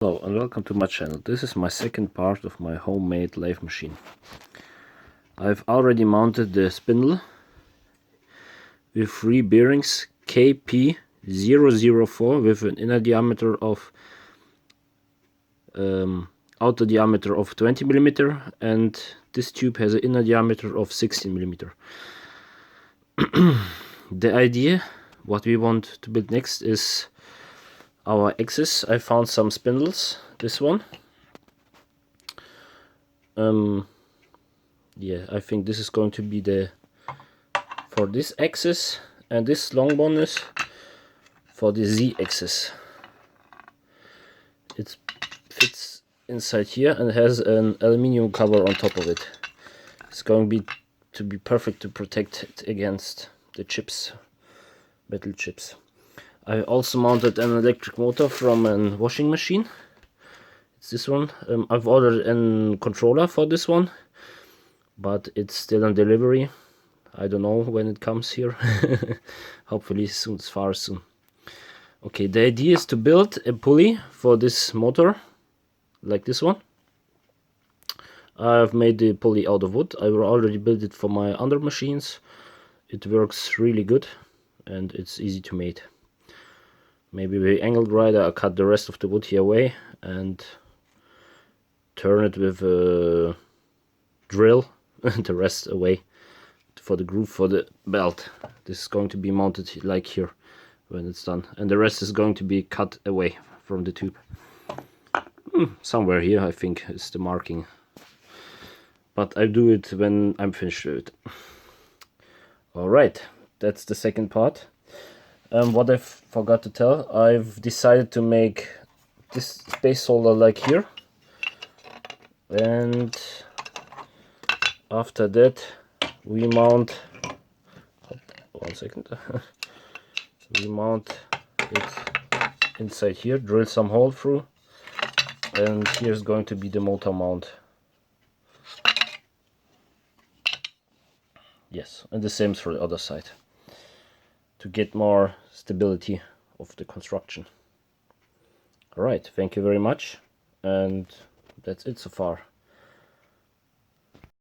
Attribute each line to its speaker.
Speaker 1: Hello and welcome to my channel. This is my second part of my homemade lathe machine. I've already mounted the spindle with 3 bearings KP004 with an inner diameter of outer diameter of 20 millimeter, and this tube has an inner diameter of 16 millimeter. The idea what we want to build next is our axis. I found some spindles, this one. Yeah, I think this is going to be the for this axis, and this long one is for the Z axis. It fits inside here and has an aluminium cover on top of it. It's going to be perfect to protect it against the chips, metal chips. I also mounted an electric motor from a washing machine. It's this one. I've ordered a controller for this one, but it's still on delivery. I don't know when it comes here. Hopefully soon, as far as soon. Okay, the idea is to build a pulley for this motor, like this one. I've made the pulley out of wood. I already built it for my other machines. It works really good and it's easy to make. Maybe with angled grinder I cut the rest of the wood here away and turn it with a drill and the rest away for the groove for the belt. This is going to be mounted like here when it's done, and the rest is going to be cut away from the tube. Somewhere here I think is the marking, but I do it when I'm finished with it. Alright, that's the second part. What I forgot to tell, I've decided to make this space holder like here, and after that we mount, one second, we mount it inside here, drill some hole through, and here's going to be the motor mount. Yes, and the same for the other side, to get more stability of the construction. Alright, thank you very much, and that's it so far.